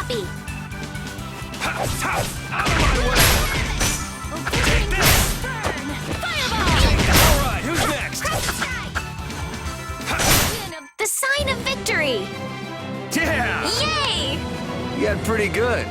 happy. Out of my way! Take this! Fireball! All right, who's next? The sign of victory! Yeah! Yay! You got pretty good.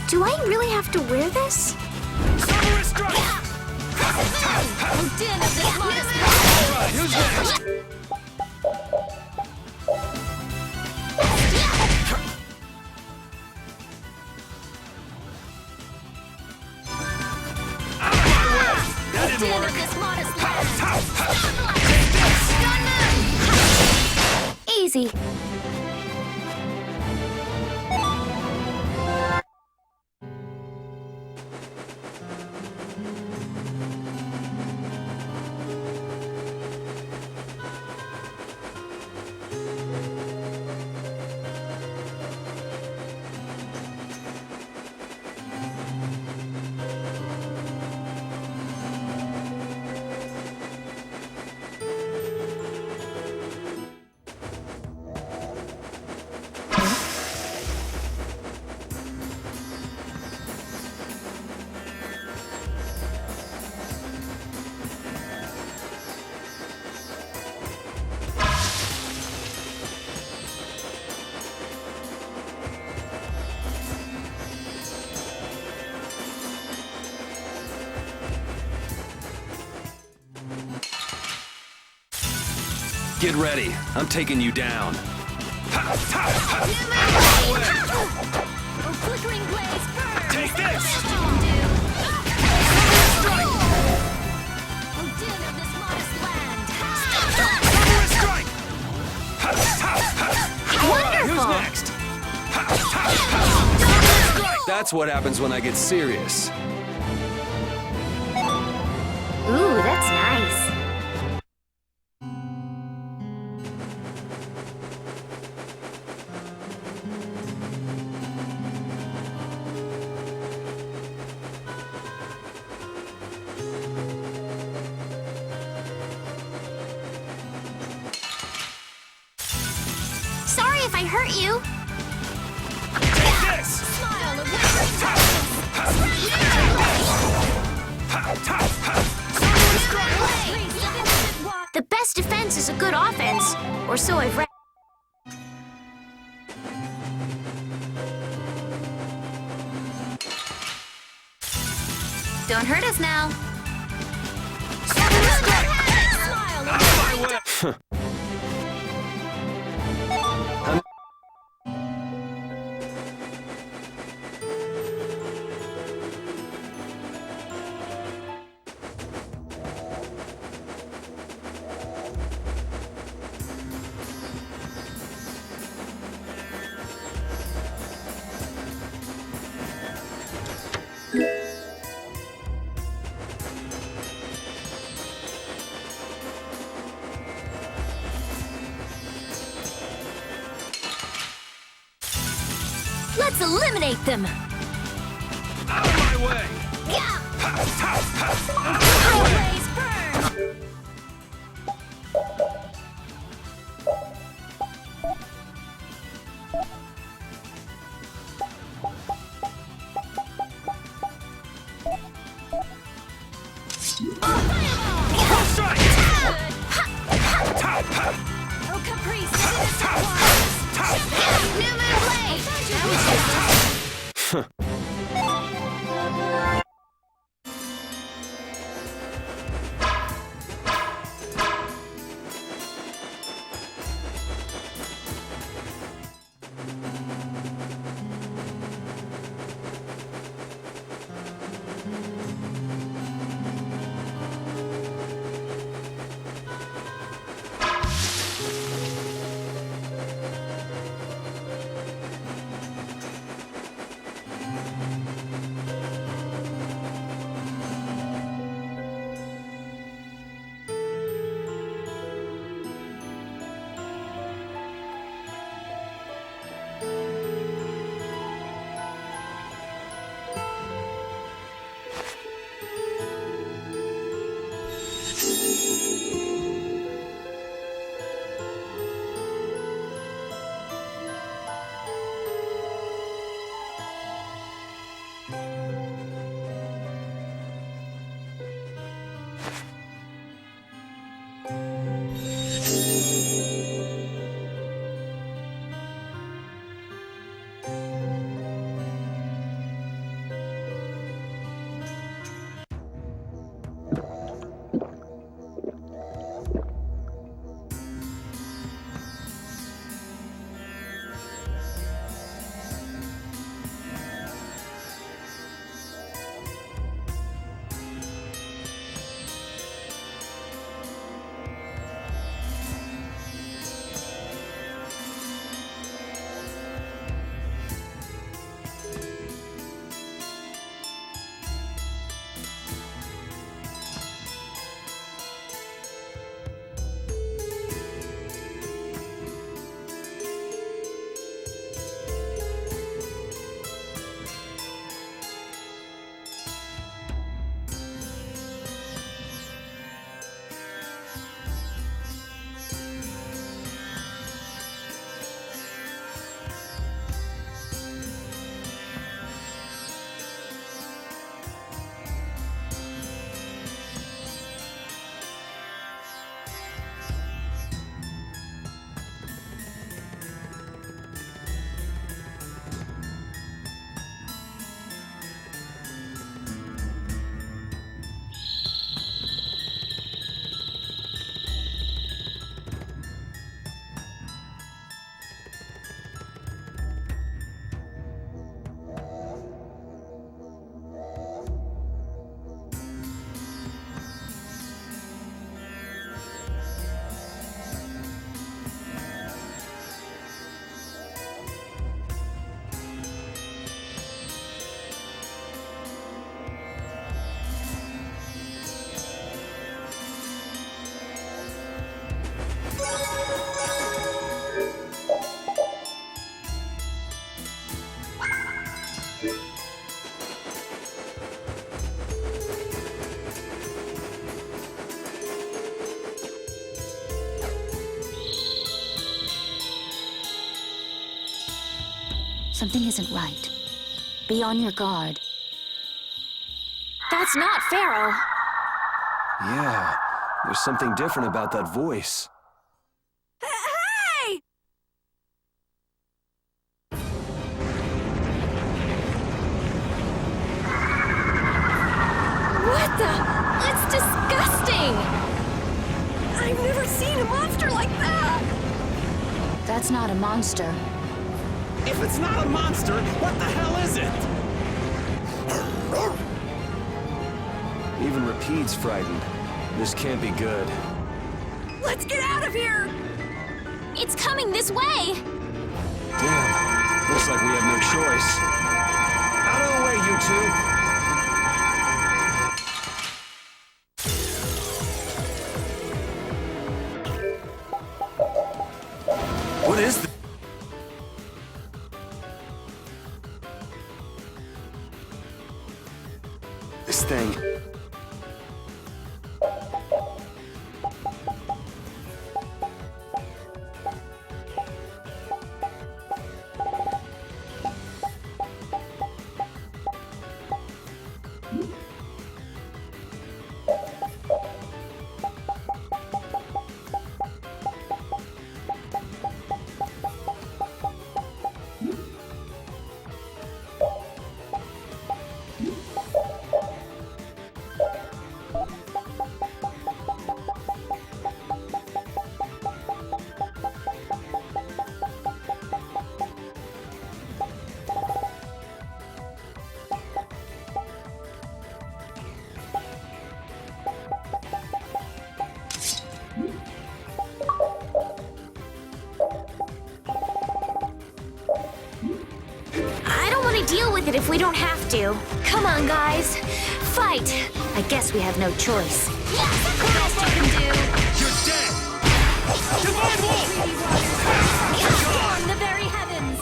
Do I really have to wear this? Silver strike! Odin of the modest All right, who's next? Out of my way! That didn't Odin work. of this modest land. Easy. Get ready. I'm taking you down. Oh, flickering blaze burn! Take this! Odin of this modest land. Silver strike! All right, who's Wonderful! next? That's what happens when I get serious. Ooh, that's nice. Sorry if I hurt you. Take this! Smile of The best defense is a good offense, or so I've read. Don't hurt us now. Out of my way! Let's eliminate them. Out of my way! Yeah. Blaze burn. Full strike! Oh, Caprice, New Moon Blade! Something isn't right. Be on your guard. That's not Pharaoh. Yeah, there's something different about that voice. Hey! What the? It's disgusting! I've never seen a monster like that! That's not a monster. If it's not a monster, what the hell is it? Even Rapide's frightened. This can't be good. Let's get out of here! It's coming this way! Damn, looks like we have no choice. Out of the way, you two! What is this? This thing. I don't want to deal with it if we don't have to. Come on, guys. Fight! I guess we have no choice. That's the best you can do! You're dead! Divine Wolf! Storm the very heavens!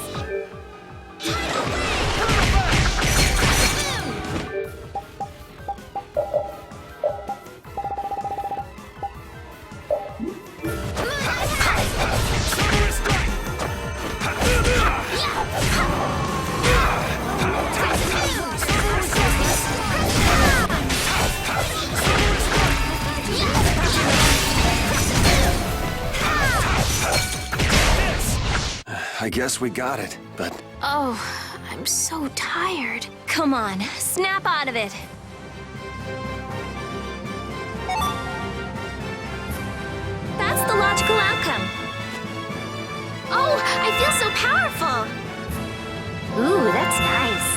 Sonorous strike! I guess we got it, but Oh, I'm so tired. Come on, snap out of it. That's the logical outcome. Oh, I feel so powerful. Ooh, that's nice.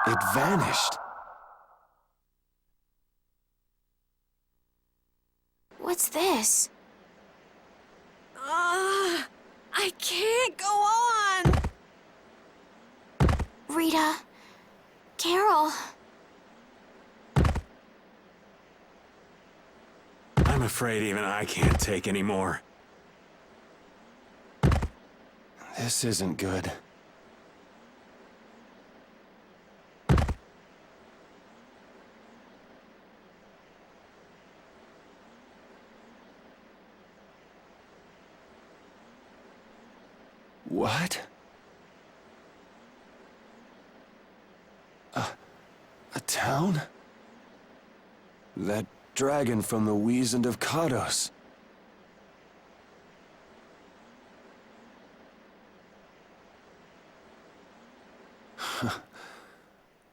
it vanished. What's this? I can't go on! Rita. Carol. I'm afraid even I can't take any more. This isn't good. What? A town? That dragon from the Wizened of Kados.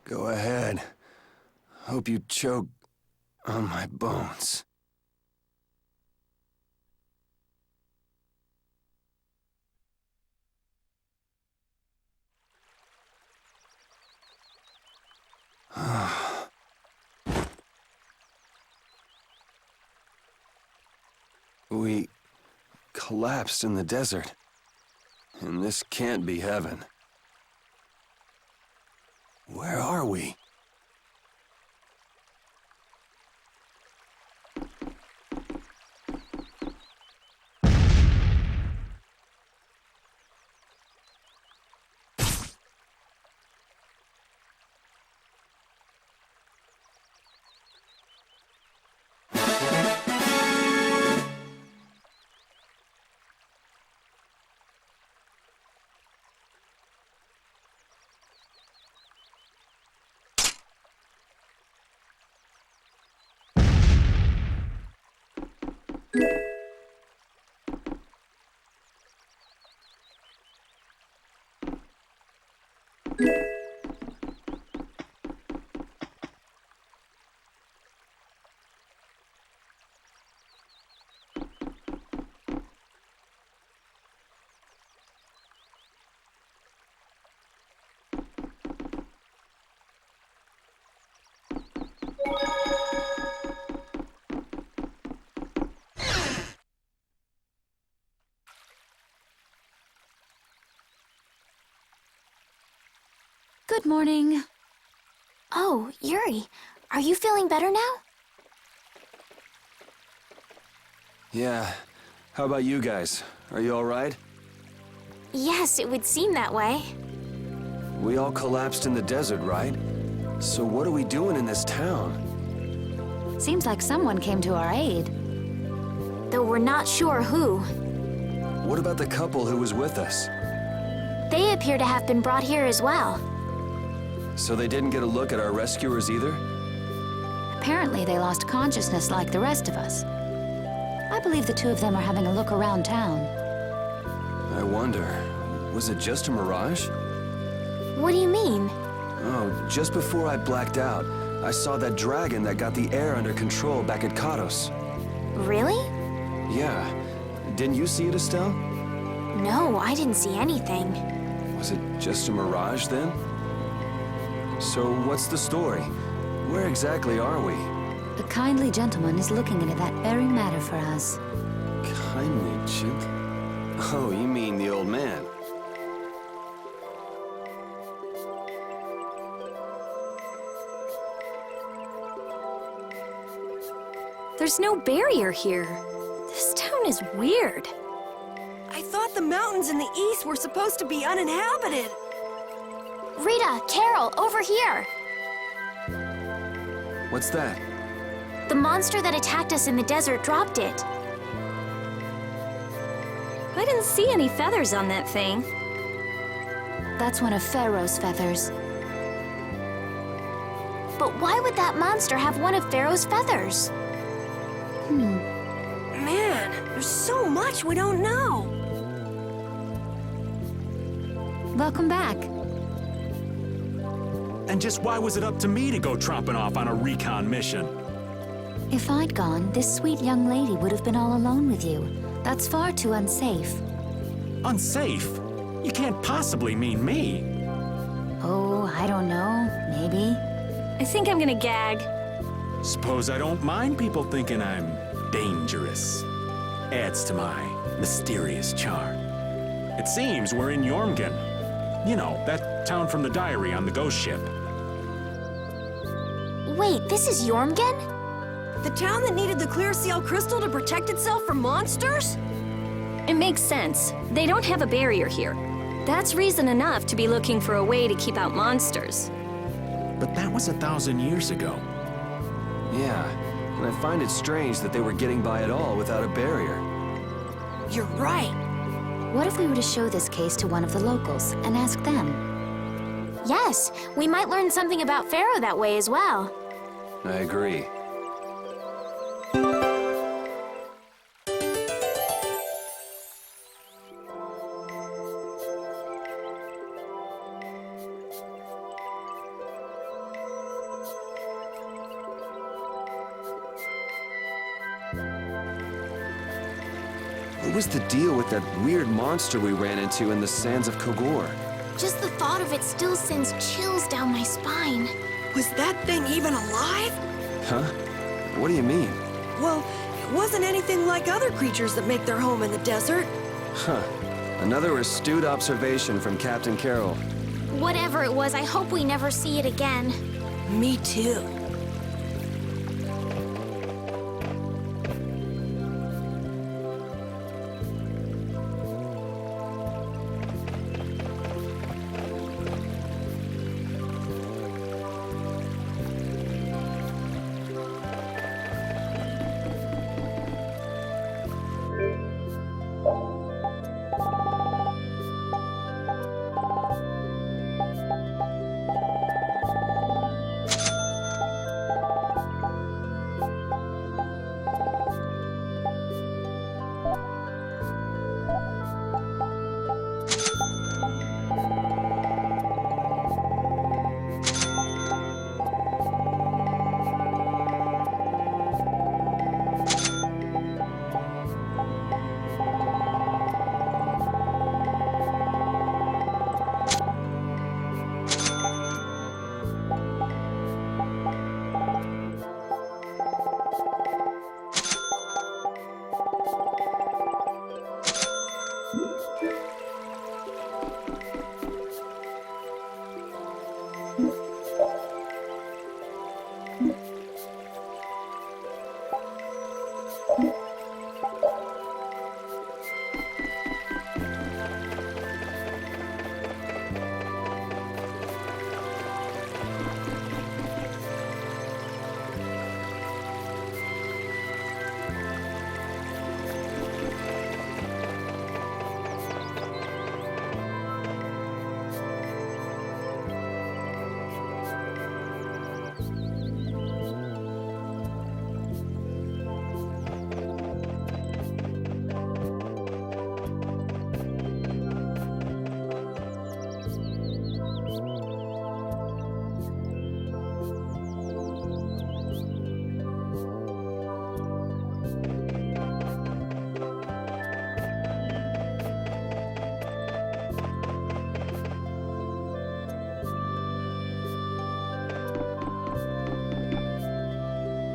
Go ahead. Hope you choke on my bones. We collapsed in the desert, and this can't be heaven. Where are we? Good morning. Oh, Yuri, are you feeling better now? Yeah. How about you guys? Are you all right? Yes, it would seem that way. We all collapsed in the desert, right? So what are we doing in this town? Seems like someone came to our aid. Though we're not sure who. What about the couple who was with us? They appear to have been brought here as well. So they didn't get a look at our rescuers either? Apparently they lost consciousness like the rest of us. I believe the two of them are having a look around town. I wonder, was it just a mirage? What do you mean? Oh, just before I blacked out, I saw that dragon that got the air under control back at Katos. Really? Yeah. Didn't you see it, Estelle? No, I didn't see anything. Was it just a mirage then? So what's the story? Where exactly are we? A kindly gentleman is looking into that very matter for us. Kindly gent... Oh, you mean the old man. There's no barrier here. This town is weird. I thought the mountains in the east were supposed to be uninhabited. Rita, Carol, over here! What's that? The monster that attacked us in the desert dropped it. I didn't see any feathers on that thing. That's one of Pharaoh's feathers. But why would that monster have one of Pharaoh's feathers? Man, there's so much we don't know. Welcome back. And just why was it up to me to go tromping off on a recon mission? If I'd gone, this sweet young lady would have been all alone with you. That's far too unsafe. Unsafe? You can't possibly mean me. Oh, I don't know. Maybe. I think I'm gonna gag. Suppose I don't mind people thinking I'm dangerous. Adds to my mysterious charm. It seems we're in Jormungand. You know, that town from the diary on the ghost ship. Wait, this is Jormungand? The town that needed the clear seal crystal to protect itself from monsters? It makes sense. They don't have a barrier here. That's reason enough to be looking for a way to keep out monsters. But that was 1,000 years ago. Yeah, and I find it strange that they were getting by at all without a barrier. You're right. What if we were to show this case to one of the locals and ask them? Yes, we might learn something about Pharaoh that way as well. I agree. What was the deal with that weird monster we ran into in the sands of Kogor? Just the thought of it still sends chills down my spine. Was that thing even alive? Huh? What do you mean? Well, it wasn't anything like other creatures that make their home in the desert. Huh. Another astute observation from Captain Carroll. Whatever it was, I hope we never see it again. Me too.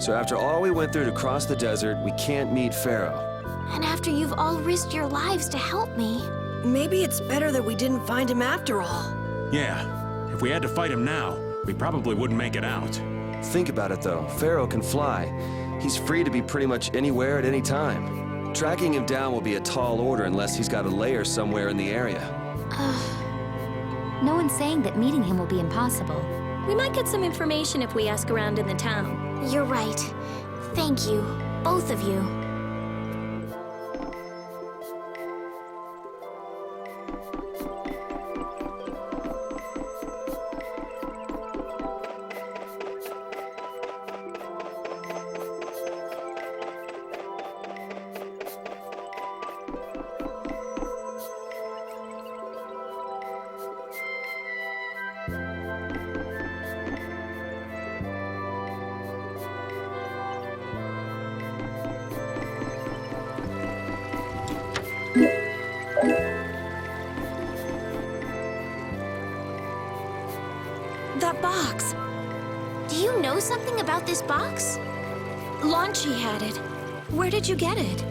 So after all we went through to cross the desert, we can't meet Pharaoh. And after you've all risked your lives to help me. Maybe it's better that we didn't find him after all. Yeah, if we had to fight him now, we probably wouldn't make it out. Think about it though, Pharaoh can fly. He's free to be pretty much anywhere at any time. Tracking him down will be a tall order unless he's got a lair somewhere in the area. No one's saying that meeting him will be impossible. We might get some information if we ask around in the town. You're right. Thank you, both of you. That box. Do you know something about this box? Launchy had it. Where did you get it?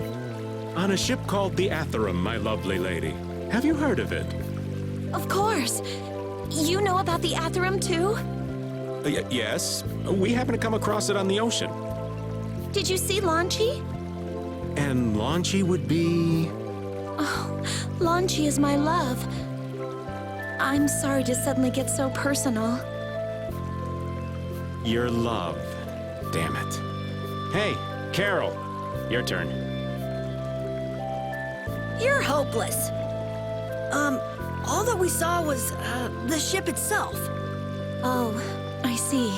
On a ship called the Atherum, my lovely lady. Have you heard of it? Of course. You know about the Atherum too? Yes. We happened to come across it on the ocean. Did you see Launchy? And Launchy would be... Oh, Launchy is my love. I'm sorry to suddenly get so personal. Your love. Damn it. Hey, Carol. Your turn. You're hopeless. All that we saw was, the ship itself. Oh, I see.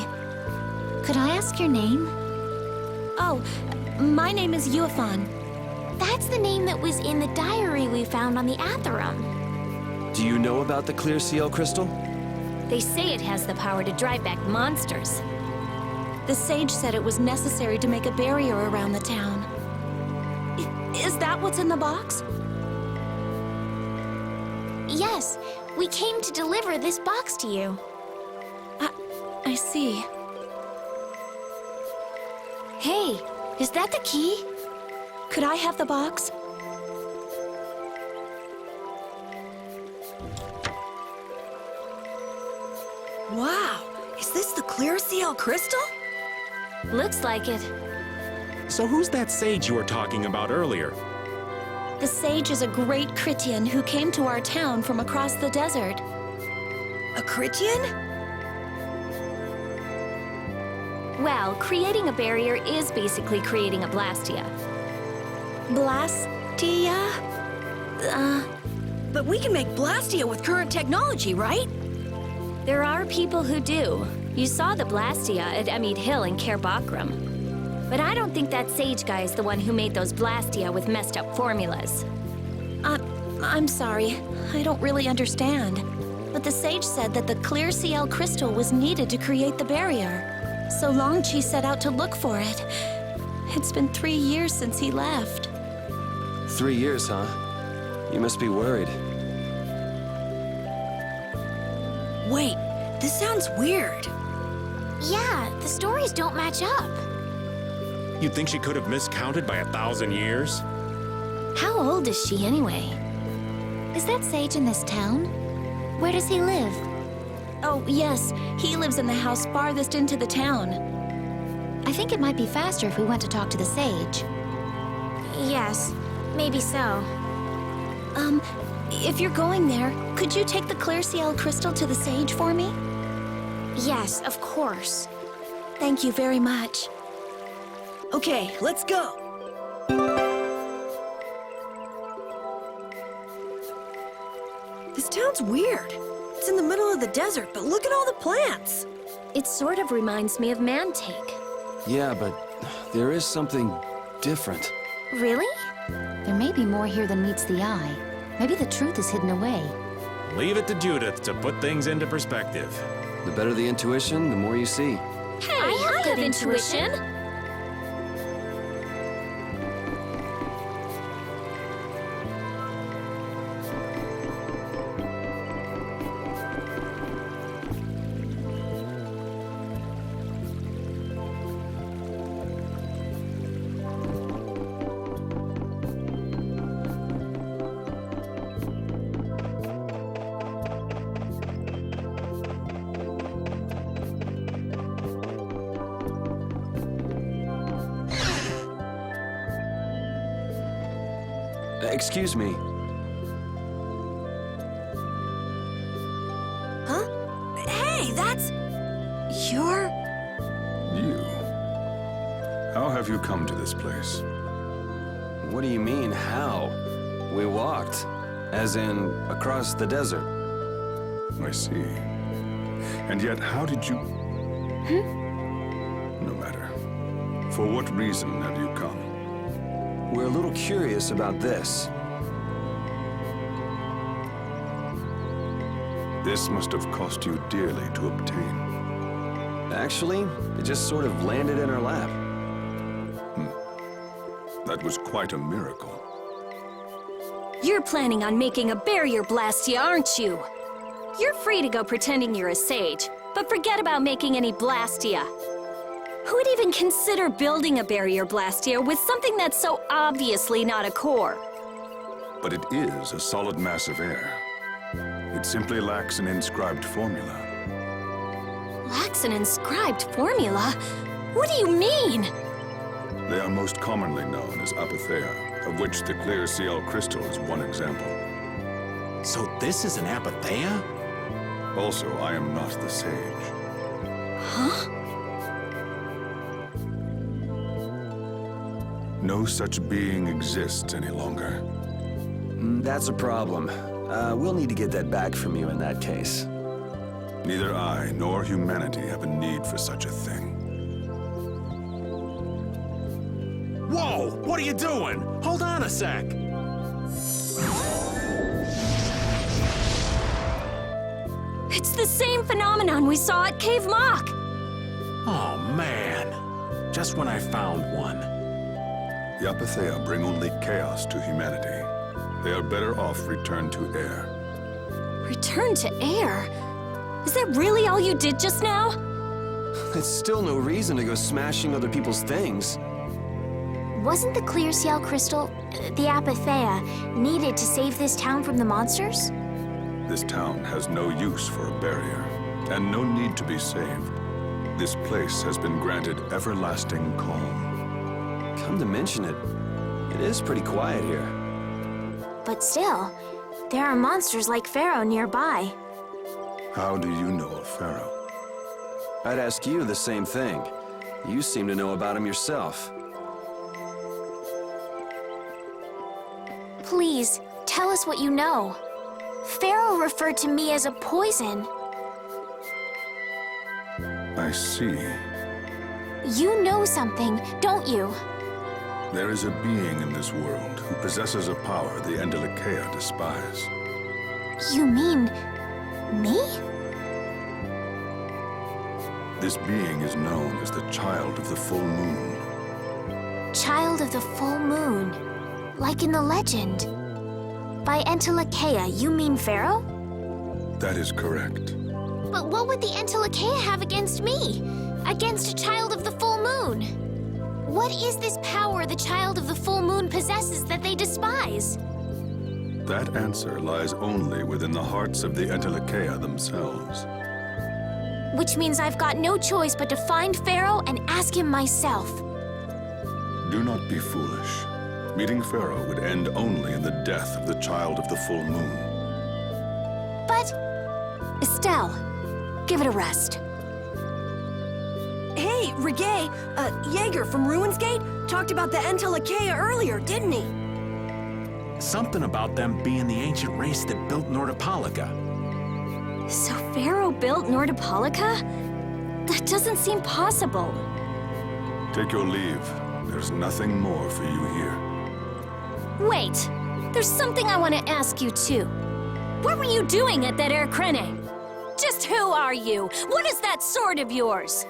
Could I ask your name? Oh, my name is Yuafan. That's the name that was in the diary we found on the Atherum. Do you know about the clear seal crystal? They say it has the power to drive back monsters. The sage said it was necessary to make a barrier around the town. Is that what's in the box? Yes, we came to deliver this box to you. I see. Hey, is that the key? Could I have the box? Wow, is this the clear seal crystal? Looks like it. So who's that sage you were talking about earlier? The sage is a great Critian who came to our town from across the desert. A Critian? Well, creating a barrier is basically creating a blastia. Blastia? But we can make Blastia with current technology, right? There are people who do. You saw the blastia at Emmead Hill in Cair Bakram. But I don't think that sage guy is the one who made those blastia with messed up formulas. I'm sorry. I don't really understand. But the sage said that the clear CL crystal was needed to create the barrier. So Longchi set out to look for it. It's been 3 years since he left. 3 years, huh? You must be worried. Wait, this sounds weird. Yeah, the stories don't match up. You'd think she could have miscounted by 1,000 years? How old is she anyway? Is that sage in this town? Where does he live? Oh, yes. He lives in the house farthest into the town. I think it might be faster if we went to talk to the sage. Yes, maybe so. If you're going there, could you take the clear CL crystal to the sage for me? Yes, of course. Thank you very much. Okay, let's go. This town's weird. It's in the middle of the desert, but look at all the plants. It sort of reminds me of Mantake. Yeah, but there is something different. Really? There may be more here than meets the eye. Maybe the truth is hidden away. Leave it to Judith to put things into perspective. The better the intuition, the more you see. Hey, I have intuition. Excuse me. Huh? Hey, that's... You're... You? How have you come to this place? What do you mean, how? We walked. As in, across the desert. I see. And yet, how did you... No matter. For what reason have you come? We're a little curious about this. This must have cost you dearly to obtain. Actually, it just sort of landed in our lap. That was quite a miracle. You're planning on making a barrier blastia, aren't you? You're free to go pretending you're a sage, but forget about making any blastia. Who would even consider building a barrier blastia with something that's so obviously not a core? But it is a solid mass of air. It simply lacks an inscribed formula. Lacks an inscribed formula? What do you mean? They are most commonly known as apatheia, of which the clear CL crystal is one example. So this is an apatheia? Also, I am not the sage. Huh? No such being exists any longer. That's a problem. We'll need to get that back from you in that case. Neither I nor humanity have a need for such a thing. Whoa! What are you doing? Hold on a sec! It's the same phenomenon we saw at Cave Mock! Oh, man. Just when I found one. The apatheia bring only chaos to humanity. They are better off returned to air. Return to air? Is that really all you did just now? It's still no reason to go smashing other people's things. Wasn't the clear CL crystal, the apatheia, needed to save this town from the monsters? This town has no use for a barrier, and no need to be saved. This place has been granted everlasting calm. Come to mention it, it is pretty quiet here. But still, there are monsters like Pharaoh nearby. How do you know of Pharaoh? I'd ask you the same thing. You seem to know about him yourself. Please, tell us what you know. Pharaoh referred to me as a poison. I see. You know something, don't you? There is a being in this world who possesses a power the Endelikeia despise. You mean... me? This being is known as the Child of the Full Moon. Child of the full moon. Like in the legend. By Endelikeia, you mean Pharaoh? That is correct. But what would the Endelikeia have against me? Against a child of the full moon? What is this power the child of the full moon possesses that they despise? That answer lies only within the hearts of the Endelikeia themselves. Which means I've got no choice but to find Pharaoh and ask him myself. Do not be foolish. Meeting Pharaoh would end only in the death of the child of the full moon. But Estelle, give it a rest. Hey, Reggae, Jaeger from Ruins Gate talked about the Entelekea earlier, didn't he? Something about them being the ancient race that built Nordopolica. So Pharaoh built Nordopolica? That doesn't seem possible. Take your leave. There's nothing more for you here. Wait, there's something I want to ask you too. What were you doing at that Air Krene? Just who are you? What is that sword of yours?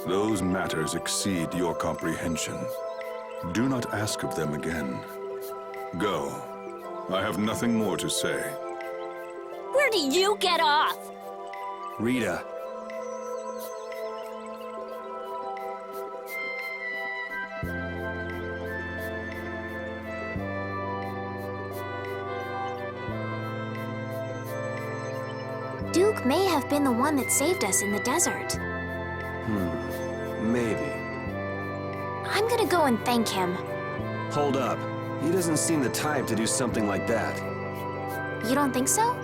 Those matters exceed your comprehension. Do not ask of them again. Go. I have nothing more to say. Where do you get off? Rita. Duke may have been the one that saved us in the desert. Maybe. I'm gonna go and thank him. Hold up. He doesn't seem the type to do something like that. You don't think so?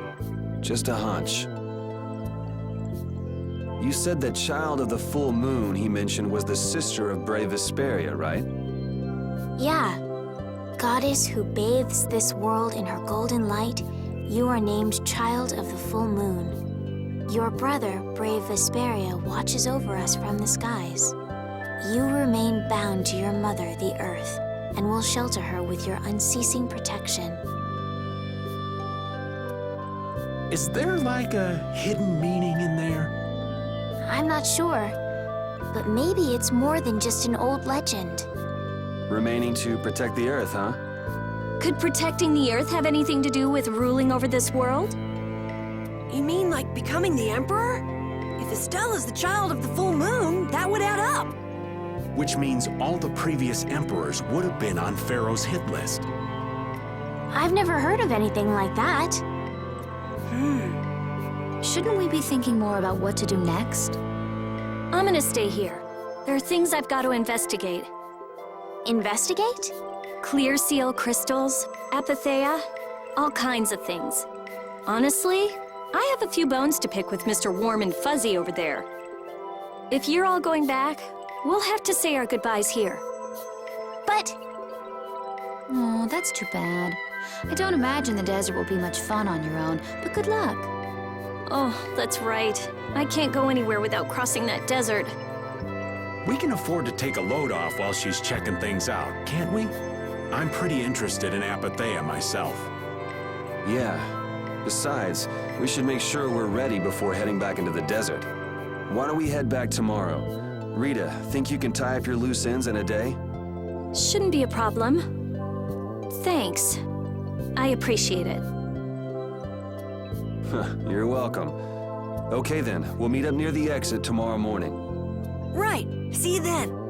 Just a hunch. You said that child of the full moon he mentioned was the sister of brave Vesperia, right? Yeah. Goddess who bathes this world in her golden light, you are named Child of the Full Moon. Your brother, brave Vesperia, watches over us from the skies. You remain bound to your mother, the Earth, and will shelter her with your unceasing protection. Is there like a hidden meaning in there? I'm not sure, but maybe it's more than just an old legend. Remaining to protect the Earth, huh? Could protecting the Earth have anything to do with ruling over this world? You mean like becoming the Emperor? If Estelle is the child of the full moon, that would add up. Which means all the previous emperors would have been on Pharaoh's hit list. I've never heard of anything like that. Shouldn't we be thinking more about what to do next? I'm gonna stay here. There are things I've got to investigate. Investigate? Clear seal crystals, apatheia, all kinds of things. Honestly, I have a few bones to pick with Mr. Warm and Fuzzy over there. If you're all going back, we'll have to say our goodbyes here. But Oh, that's too bad. I don't imagine the desert will be much fun on your own, but good luck. Oh, that's right. I can't go anywhere without crossing that desert. We can afford to take a load off while she's checking things out, can't we? I'm pretty interested in apatheia myself. Yeah. Besides, we should make sure we're ready before heading back into the desert. Why don't we head back tomorrow? Rita, think you can tie up your loose ends in a day? Shouldn't be a problem. Thanks. I appreciate it. You're welcome. Okay then, we'll meet up near the exit tomorrow morning. Right. See you then.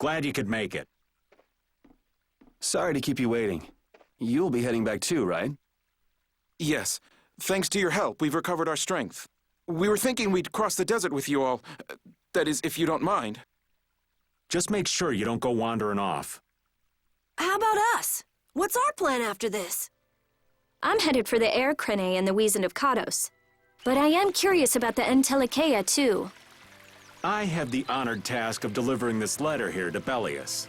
Glad you could make it. Sorry to keep you waiting. You'll be heading back too, right? Yes. Thanks to your help, we've recovered our strength. We were thinking we'd cross the desert with you all. That is, if you don't mind. Just make sure you don't go wandering off. How about us? What's our plan after this? I'm headed for the Air Crane and the Wizened of Kados. But I am curious about the Entelikeia, too. I have the honored task of delivering this letter here to Bellius.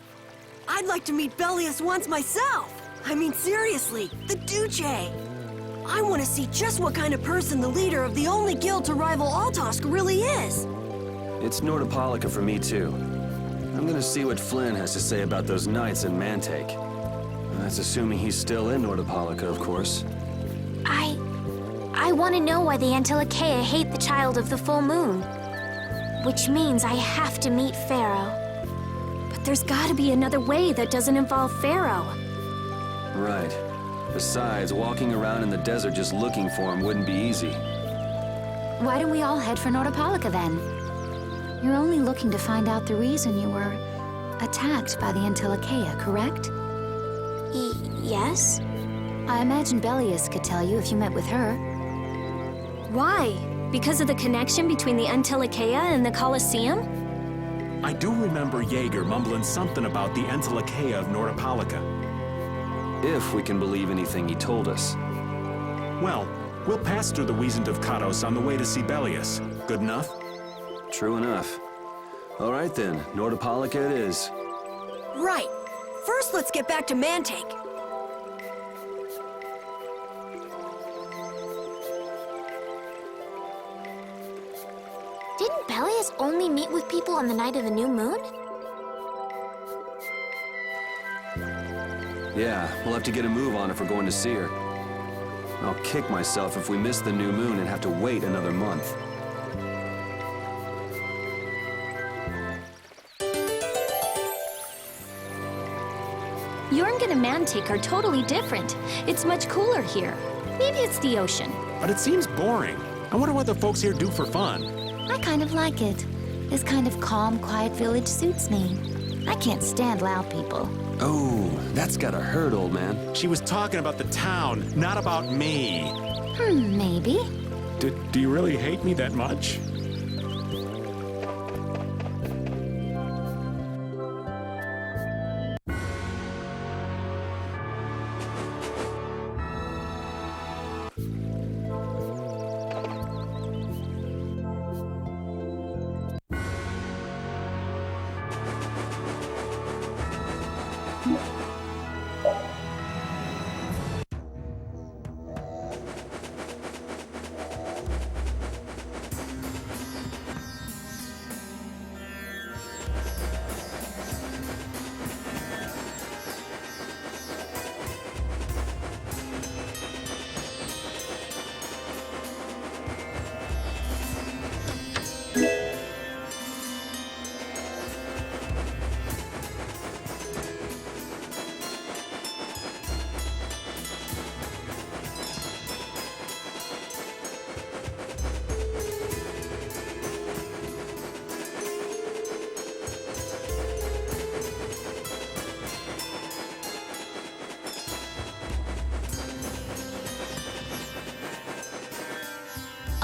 I'd like to meet Bellius once myself. I mean, seriously, the Duce. I want to see just what kind of person the leader of the only guild to rival Altosk really is. It's Nordopolica for me too. I'm gonna see what Flynn has to say about those knights in Mantake. That's assuming he's still in Nordopolica, of course. I want to know why the Entelikeia hate the child of the full moon. Which means I have to meet Pharaoh. But there's gotta be another way that doesn't involve Pharaoh. Right. Besides, walking around in the desert just looking for him wouldn't be easy. Why don't we all head for Nordopolica then? You're only looking to find out the reason you were attacked by the Entelikeia, correct? Yes? I imagine Bellius could tell you if you met with her. Why? Because of the connection between the Entelikeia and the Colosseum? I do remember Jaeger mumbling something about the Entelikeia of Nordopolica. If we can believe anything he told us. Well, we'll pass through the Wizened of Kados on the way to see Bellius. Good enough? True enough. All right then, Nordopolica it is. Right. First, let's get back to Mantake. Didn't Bellius only meet with people on the night of the new moon? Yeah, we'll have to get a move on if we're going to see her. I'll kick myself if we miss the new moon and have to wait another month. Jorgen and Mantake are totally different. It's much cooler here. Maybe it's the ocean. But it seems boring. I wonder what the folks here do for fun. I kind of like it. This kind of calm, quiet village suits me. I can't stand loud people. Oh, that's gotta hurt, old man. She was talking about the town, not about me. Maybe. Do you really hate me that much?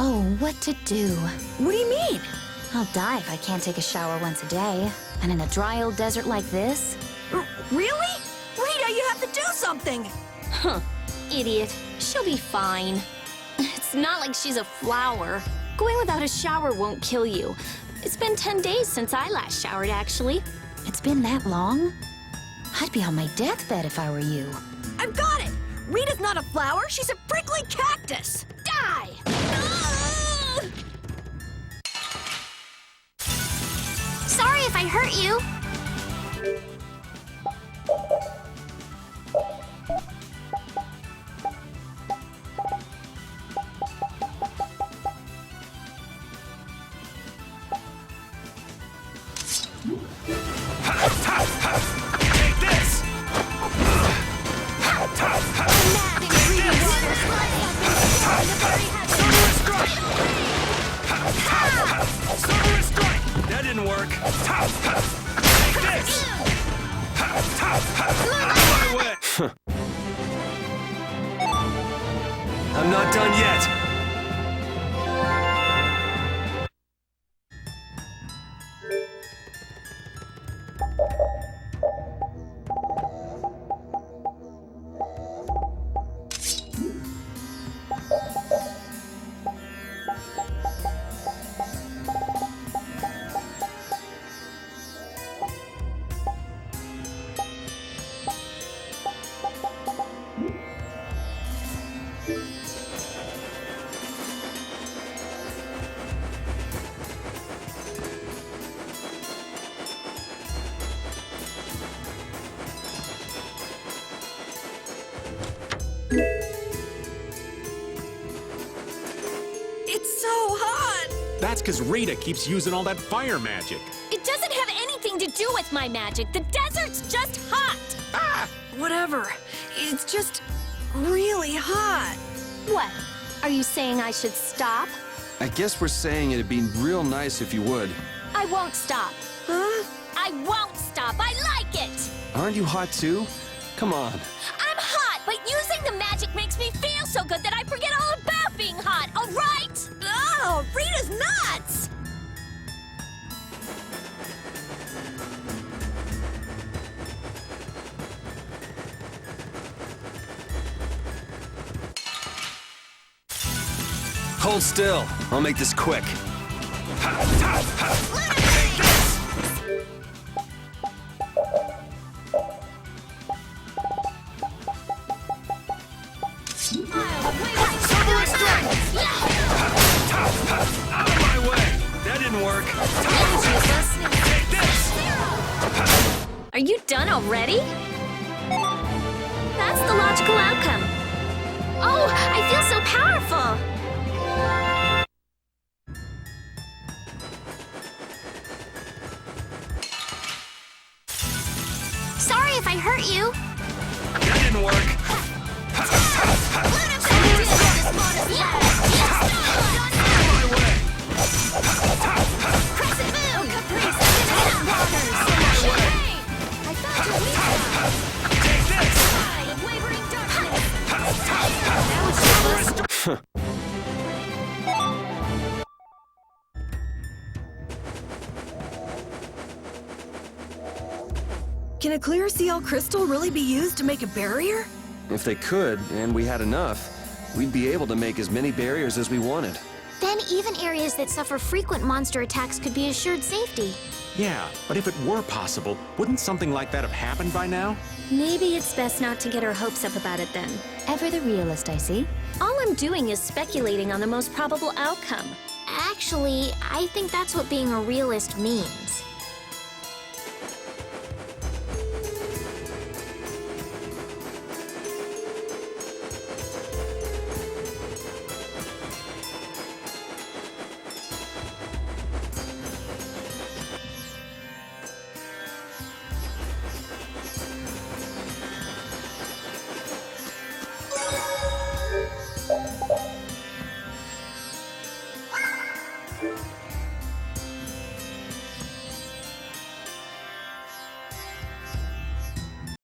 Oh, what to do? What do you mean? I'll die if I can't take a shower once a day. And in a dry old desert like this? Really? Rita, you have to do something! Huh. Idiot. She'll be fine. It's not like she's a flower. Going without a shower won't kill you. It's been 10 days since I last showered, actually. It's been that long? I'd be on my deathbed if I were you. I've got it! Rita's not a flower, she's a prickly cactus! Die! Sorry if I hurt you. Take this! That didn't work. so hot! That's because Rita keeps using all that fire magic. It doesn't have anything to do with my magic. The desert's just hot. Ah! Whatever. It's just really hot. What? Are you saying I should stop? I guess we're saying it'd be real nice if you would. I won't stop. Huh? I won't stop. I like it. Aren't you hot too? Come on. I'm hot, but using the magic makes me feel so good that I forget all about being hot, all right? Oh, Rita's nuts! Hold still. I'll make this quick. Out of my way! That didn't work. Take this! Are you done already? That's the logical outcome. Oh, I feel so powerful. Sorry if I hurt you. That didn't work. Can a clear CL crystal really be used to make a barrier? If they could, and we had enough, we'd be able to make as many barriers as we wanted. Then even areas that suffer frequent monster attacks could be assured safety. Yeah, but if it were possible, wouldn't something like that have happened by now? Maybe it's best not to get our hopes up about it then. Ever the realist, I see. All I'm doing is speculating on the most probable outcome. Actually, I think that's what being a realist means.